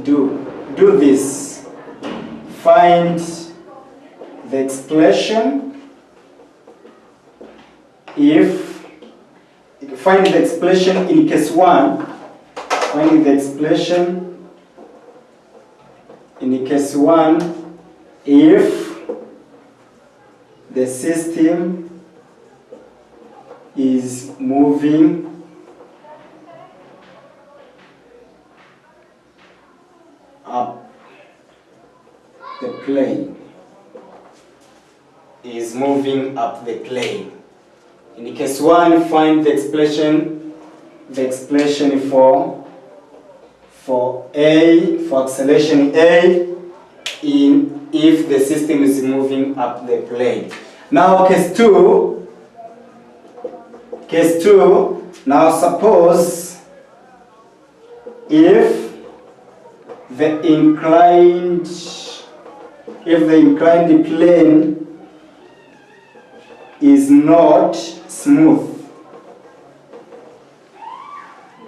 do this. Find the expression find the expression in case 1. Find the expression in case 1 if the system is moving up the plane. Is moving up the plane. In case 1, find the expression for acceleration A if the system is moving up the plane. Now case 2. Now suppose if the inclined plane is not smooth,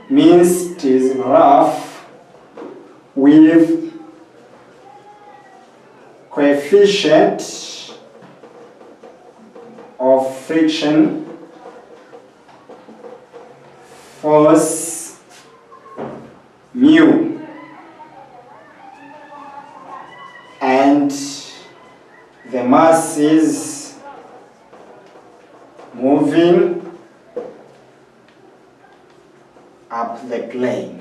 means it is rough with coefficient of friction force mu, and the mass is moving up the plane.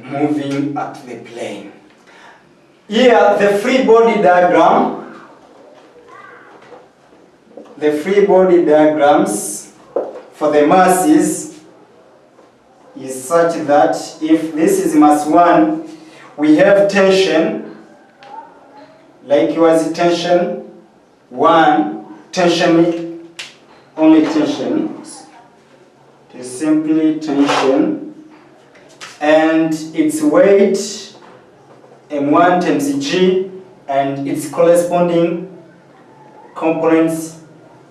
Moving up the plane. Here, the free body diagram. The free body diagrams for the masses is such that if this is mass 1, we have tension, likewise tension 1, only tension, it is simply tension, and its weight m1 times g, and its corresponding components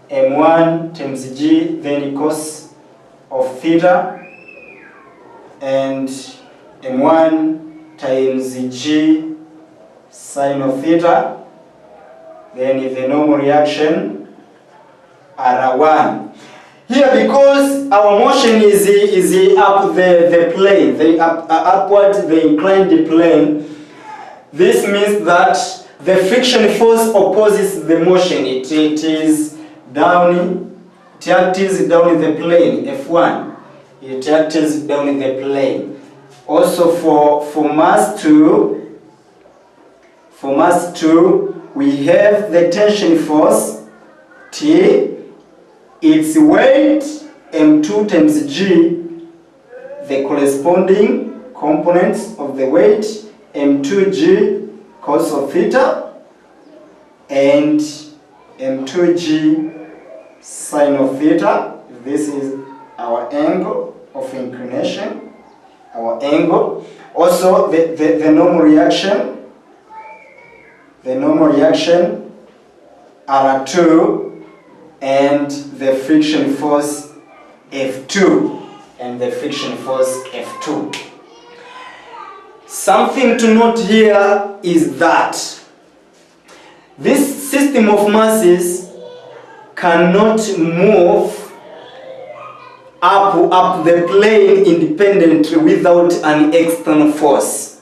m1 times g, then cos of theta, and m1 times g sine of theta, then the normal reaction R1. Here, because our motion is up the plane, upward the inclined plane, this means that the friction force opposes the motion. It is down, it acts down the plane, F1. It acts down the plane. Also for mass 2, we have the tension force T, its weight m2 times g, the corresponding components of the weight m2g cos of theta and m2g sine of theta. This is our angle of inclination, our angle. Also the normal reaction, R2, and the friction force F2, Something to note here is that this system of masses cannot move up the plane independently without an external force.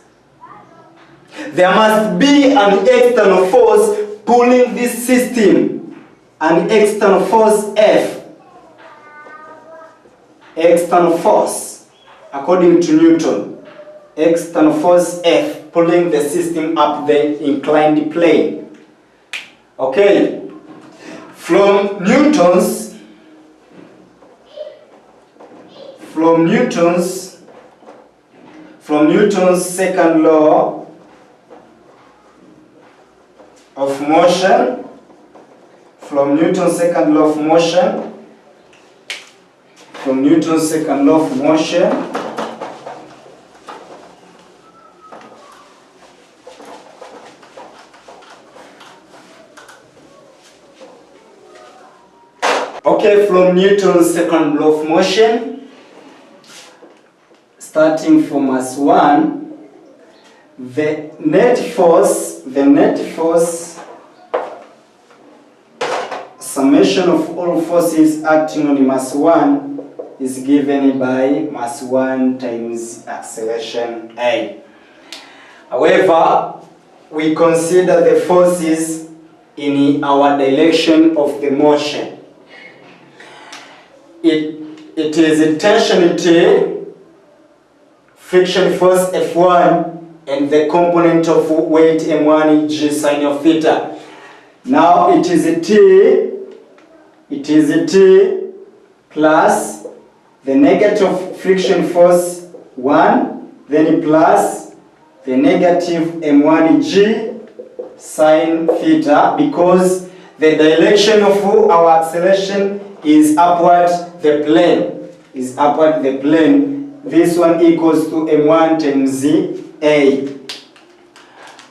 There must be an external force pulling this system, an external force F. External force, according to Newton, external force F pulling the system up the inclined plane. Okay, from Newton's second law of motion, from Newton's second law of motion, starting from mass 1, the net force, summation of all forces acting on mass 1 is given by mass 1 times acceleration A. However, we consider the forces in our direction of the motion. It is a tension T, friction force F1, and the component of weight M1 G sine of theta. Now it is a T plus the negative friction force 1, then plus the negative M1 G sine theta, because the direction of our acceleration is upward the plane. This one equals to M1 times A.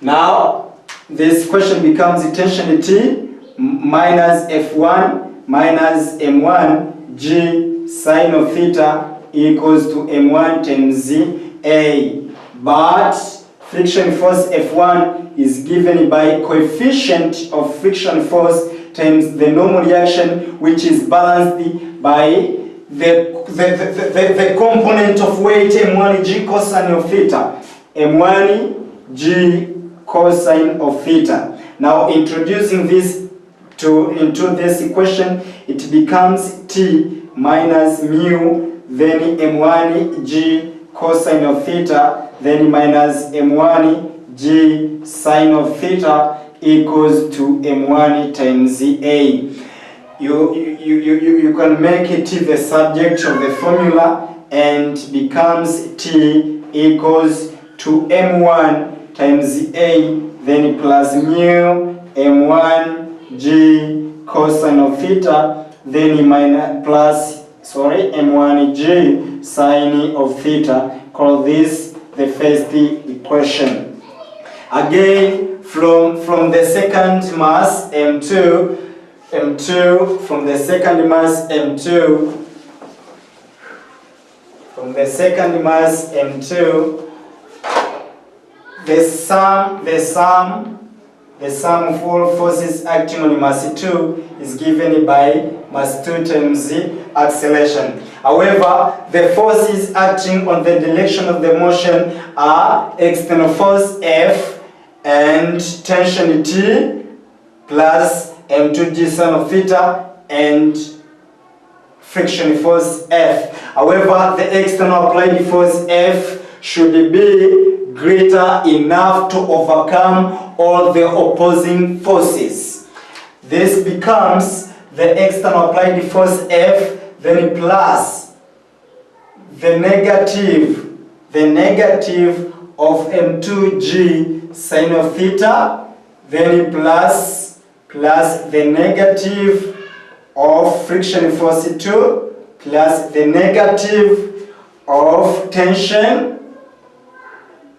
Now this question becomes tension T minus F1 minus M1 G sine of theta equals to M1 times A. But friction force F1 is given by coefficient of friction force times the normal reaction, which is balanced by the component of weight M1 G cosine of theta. M1 G cosine of theta. Now introducing this into this equation, it becomes T minus mu, then M1 G cosine of theta, then minus M1 G sine of theta equals to M1 times A. You can make it the subject of the formula and becomes T equals to M1 times A, then plus mu M1 G cosine of theta, then minus plus M1 G sine of theta. Call this the first equation. Again, from the second mass M2, from the second mass M2, the sum of all forces acting on mass 2 is given by mass 2 times acceleration. However, the forces acting on the direction of the motion are external force F and tension T plus M2G sine of theta and friction force F. However, the external applied force F should be greater enough to overcome all the opposing forces. This becomes the external applied force F, then plus the negative of M2G sine of theta, then plus the negative of friction force 2, plus the negative of tension.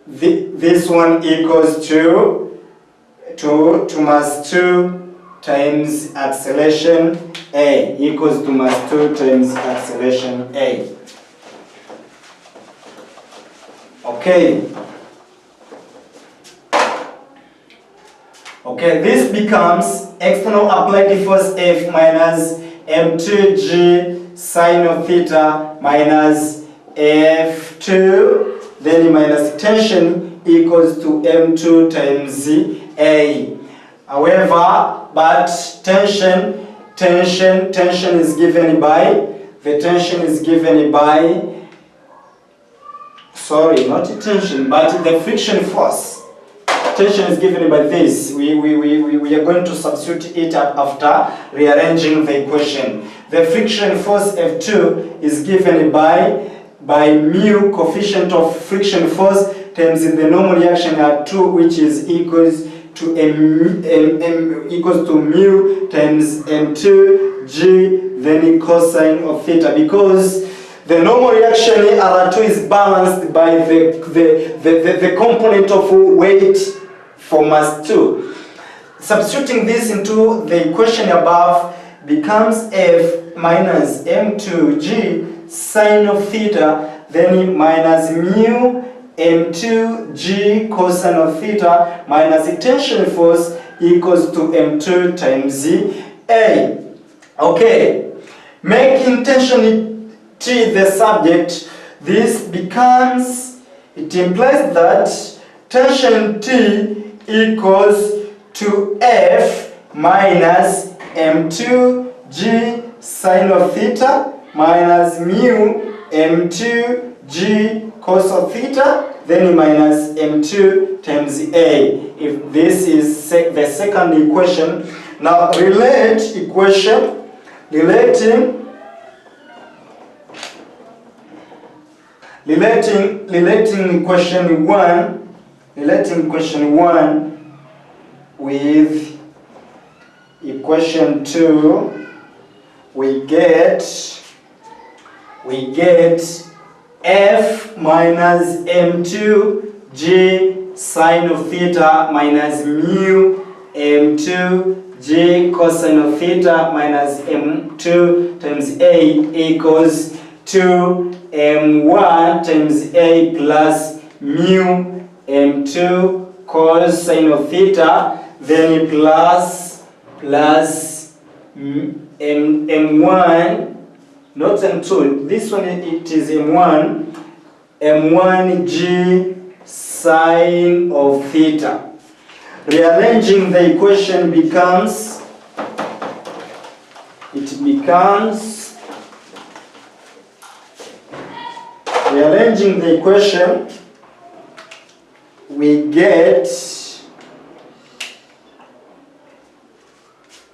This one equals to mass 2 times acceleration A, equals to mass 2 times acceleration A. Okay, this becomes external applied force F minus M2G sine of theta minus F2, then minus tension equals to M2 times A. However, but tension is given by, not tension, but the friction force. Tension is given by this. We are going to substitute it after rearranging the equation. The friction force F2 is given by mu, coefficient of friction force, times the normal reaction at 2, which is equals to mu times M2G, then cosine of theta, because the normal reaction R2 is balanced by the component of weight for mass 2. Substituting this into the equation above becomes F minus m2g sine of theta, then minus mu m2g cosine of theta minus the tension force equals to m2 times A. Okay, making tension T the subject, this becomes, it implies that tension T equals to F minus m2g sine of theta minus mu m2g cos of theta, then minus m2 times A. If this is the second equation, now relate equation, relating question 1, relating question 1 with equation 2, we get F minus m2g sine of theta minus mu m2g cosine of theta minus m2 times A equals to m1 times A plus mu m2 cosine of theta, then plus m1, not m2, this one it is m1g sine of theta. Rearranging the equation becomes, rearranging the equation, we get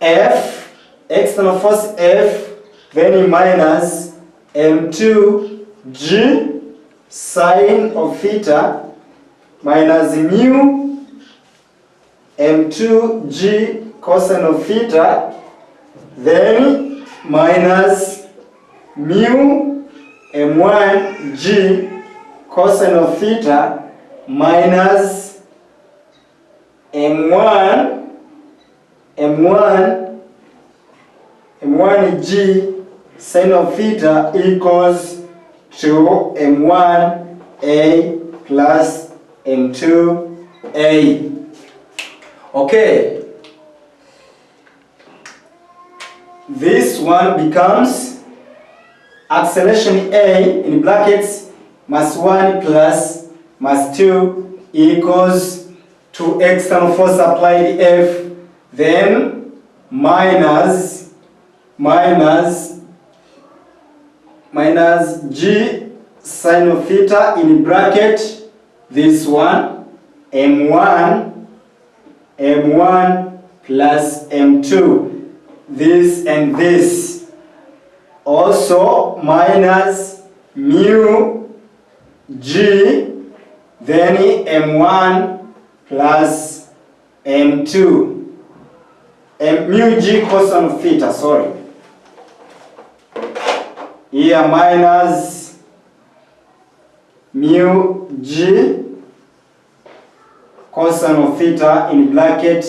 F, external force F, then minus m2g sine of theta minus mu m2g cosine of theta, then minus mu m1g cosine of theta minus m1g sine of theta equals to m1a plus m2a. Okay, this one becomes acceleration A in brackets mass 1 plus mass 2 equals to external force applied F, then minus g sine of theta in bracket, this one m1 plus m2, this and this, also minus mu g, then m1 plus m2, mu g cosine of theta, sorry, here minus mu g cosine of theta in bracket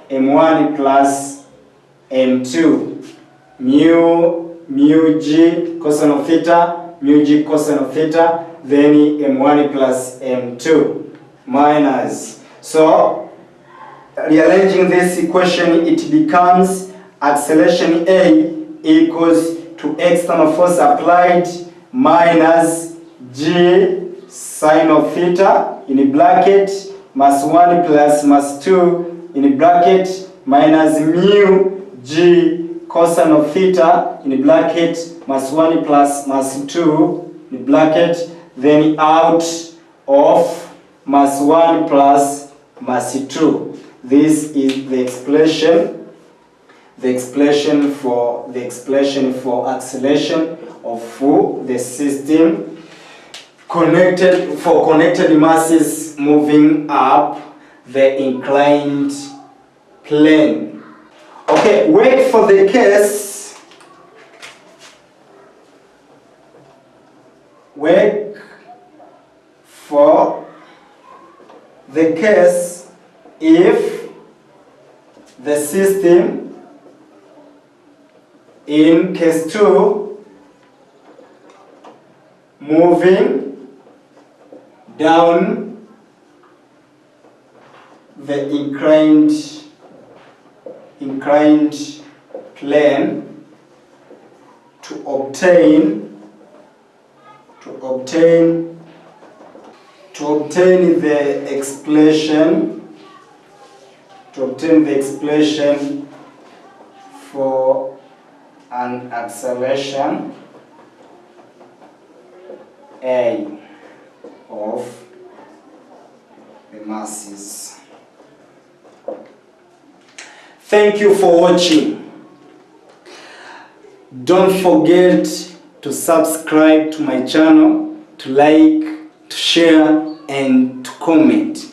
m1 plus m2, mu g cosine of theta, mu g cosine of theta, then m1 plus m2 minus. So rearranging this equation, it becomes acceleration A equals to external force applied minus g sine of theta in bracket mass 1 plus mass 2 in bracket minus mu g cosine of theta in bracket mass 1 plus mass 2 in bracket, then out of mass 1 plus mass 2. This is the expression for acceleration of the system connected masses moving up the inclined plane. Okay, wait for the case. Wait for the case if the system In case 2, moving down the inclined plane to obtain the expression for an acceleration A of the masses. Thank you for watching. Don't forget to subscribe to my channel, to like, to share, and to comment.